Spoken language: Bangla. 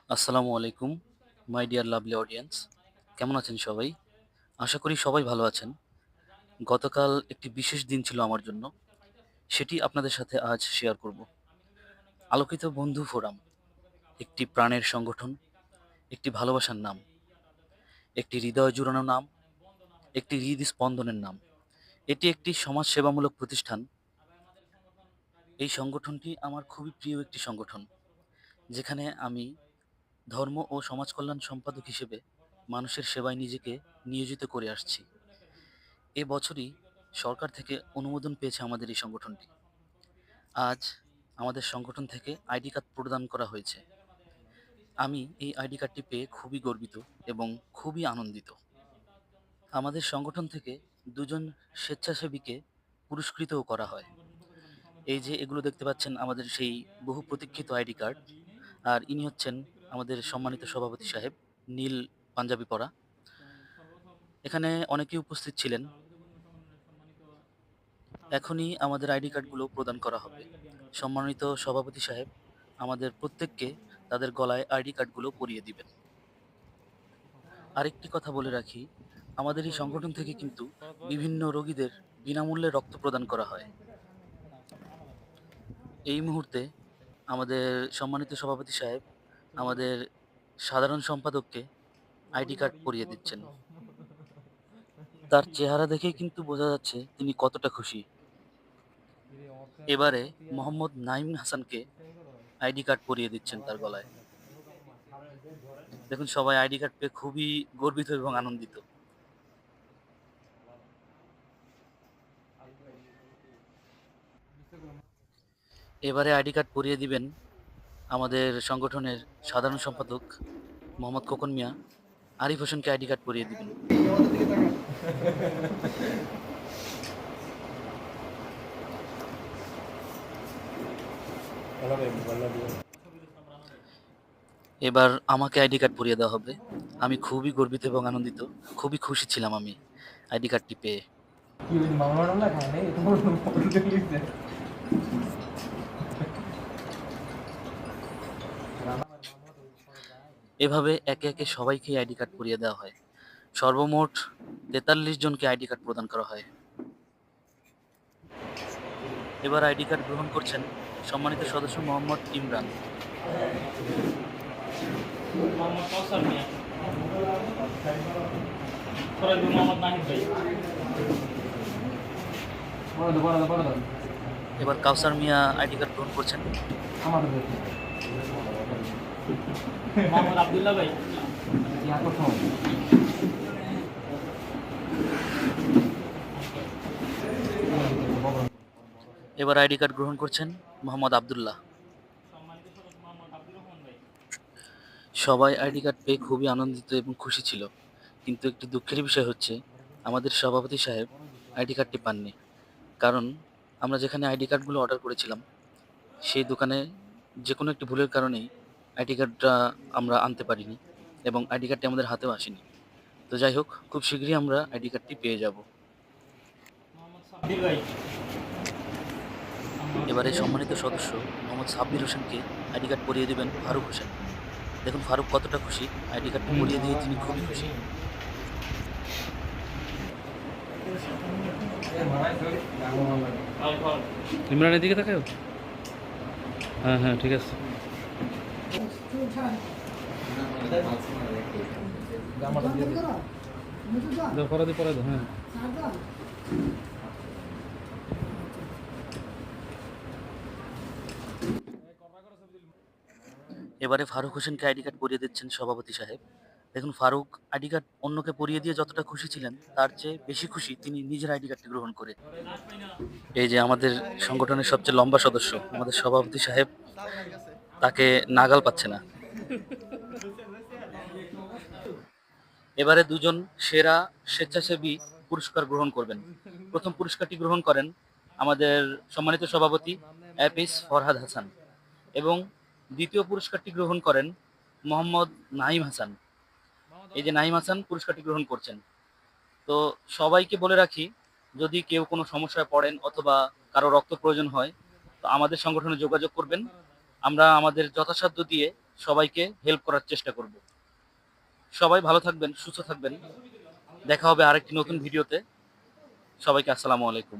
আসসালামু আলাইকুম মাই ডিয়ার লাভলি অডিয়েন্স। কেমন আছেন সবাই? আশা করি সবাই ভালো আছেন। গতকাল একটি বিশেষ দিন ছিল আমার জন্য, সেটি আপনাদের সাথে আজ শেয়ার করব। আলোকিত বন্ধু ফোরাম একটি প্রাণের সংগঠন, একটি ভালোবাসার নাম, একটি হৃদয় জুড়ানো নাম, একটি হৃদস্পন্দনের নাম। এটি একটি সমাজ সেবামূলক প্রতিষ্ঠান। এই সংগঠনটি আমার খুবই প্রিয় একটি সংগঠন, যেখানে আমি ধর্ম ও সমাজ কল্যাণ সম্পাদক হিসেবে মানুষের সেবায় নিজেকে নিয়োজিত করে আসছি। এ বছরই সরকার থেকে অনুমোদন পেয়েছে আমাদের এই সংগঠনটি। আজ আমাদের সংগঠন থেকে আইডি কার্ড প্রদান করা হয়েছে। আমি এই আইডি কার্ডটি পেয়ে খুবই গর্বিত এবং খুবই আনন্দিত। আমাদের সংগঠন থেকে দুজন স্বেচ্ছাসেবীকে পুরস্কৃতও করা হয়। এই যে এগুলো দেখতে পাচ্ছেন আমাদের সেই বহু প্রতীক্ষিত আইডি কার্ড, আর ইনি হচ্ছেন আমাদের সম্মানিত সভাপতি সাহেব, নীল পাঞ্জাবি পরা। এখানে অনেকেই উপস্থিত ছিলেন। এখনই আমাদের আইডি কার্ডগুলো প্রদান করা হবে। সম্মানিত সভাপতি সাহেব আমাদের প্রত্যেককে তাদের গলায় আইডি কার্ডগুলো পরিয়ে দিবেন। আরেকটি কথা বলে রাখি, আমাদের এই সংগঠন থেকে কিন্তু বিভিন্ন রোগীদের বিনামূল্যে রক্ত প্রদান করা হয়। এই মুহূর্তে আমাদের সম্মানিত সভাপতি সাহেব আমাদের সাধারণ সম্পাদককে আইডি কার্ড পরিয়ে দিচ্ছেন। তার চেহারা দেখেই কিন্তু বোঝা যাচ্ছে তিনি কতটা খুশি। এবারে মোহাম্মদ নাইম হাসানকে আইডি কার্ড পরিয়ে দিচ্ছেন তার গলায়। দেখুন, সবাই আইডি কার্ড পেয়ে খুবই গর্বিত এবং আনন্দিত। এবারে আইডি কার্ড পরিয়ে দিবেন আমাদের সংগঠনের সাধারণ সম্পাদক মোহাম্মদ খোকন মিয়া। আরিফ হোসেনকে আইডি কার্ড পরিয়ে দিবেন। এবার আমাকে আইডি কার্ড পরিয়ে দেওয়া হবে। আমি খুবই গর্বিত এবং আনন্দিত, খুবই খুশি ছিলাম আমি আইডি কার্ডটি পেয়ে। এভাবে একে একে সবাইকে আইডি কার্ড পরিয়ে দেওয়া হয়। সর্বমোট ৪৩ জনকে আইডি কার্ড প্রদান করা হয়। এবার আইডি কার্ড গ্রহণ করছেন সম্মানিত সদস্য মোহাম্মদ ইমরান। মোহাম্মদ কাউসার মিয়া, ফরাজুল মোহাম্মদ নাহিদ ভাই। এবার কাউসার মিয়া আইডি কার্ড গ্রহণ করছেন। মোহাম্মদ আব্দুল্লাহ ভাই। এবার আইডি কার্ড গ্রহণ করছেন মোহাম্মদ আব্দুল্লাহ। সম্মানিত সদস্য মোহাম্মদ আব্দুর রহমান ভাই। সবাই আইডি কার্ড পেয়ে খুবই আনন্দিত এবং খুশি ছিল, কিন্তু একটি দুঃখের বিষয় হচ্ছে আমাদের সভাপতি সাহেব আইডি কার্ডটি পাননি। কারণ আমরা যেখানে আইডি কার্ডগুলো অর্ডার করেছিলাম সেই দোকানে যে কোনো একটি ভুলের কারণেই আইডি কার্ডটা আমরা আনতে পারিনি এবং আইডি কার্ডটি আমাদের হাতেও আসেনি। তো যাই হোক, খুব শীঘ্রই আমরা আইডি কার্ডটি পেয়ে যাব। মোহাম্মদ সাব্বির ভাই। এবারে সম্মানিত সদস্য মোহাম্মদ সাব্বির হোসেনকে আইডি কার্ড পরিয়ে দেবেন ফারুক হোসেন। দেখুন ফারুক কতটা খুশি, আইডি কার্ডটি পরিয়ে দিয়ে তিনি খুবই খুশি। ইমরানের দিকে তাকাও। হ্যাঁ হ্যাঁ ঠিক আছে। দাও, পরে দাও, পরে দাও। হ্যাঁ এবারে ফারুক হোসেনকে আইডি কার্ড পরিয়ে দিচ্ছেন সভাপতি সাহেব। দেখুন ফারুক আইডি কার্ড অন্যকে পরিয়ে দিয়ে যতটা খুশি ছিলেন তার চেয়ে বেশি খুশি তিনি নিজের আইডি কার্ডটি গ্রহণ করে। এই যে আমাদের সংগঠনের সবচেয়ে লম্বা সদস্য আমাদের সভাপতি সাহেব, তাকে নাগাল পাচ্ছে না। এবারে দুজন সেরা স্বেচ্ছাসেবী পুরস্কার গ্রহণ করবেন। প্রথম পুরস্কারটি গ্রহণ করেন আমাদের সম্মানিত সভাপতি অ্যাপিস ফরহাদ হাসান এবং দ্বিতীয় পুরস্কারটি গ্রহণ করেন মোহাম্মদ নাইম হাসান। এই যে নাইম হাসান পুরস্কারটি গ্রহণ করছেন। তো সবাইকে বলে রাখি, যদি কেউ কোনো সমস্যায় পড়েন অথবা কারো রক্ত প্রয়োজন হয় তো আমাদের সংগঠনে যোগাযোগ করবেন। আমরা আমাদের যথাসাধ্য দিয়ে সবাইকে হেল্প করার চেষ্টা করব। সবাই ভালো থাকবেন, সুস্থ থাকবেন। দেখা হবে আরেকটি নতুন ভিডিওতে। সবাইকে আসসালামু আলাইকুম।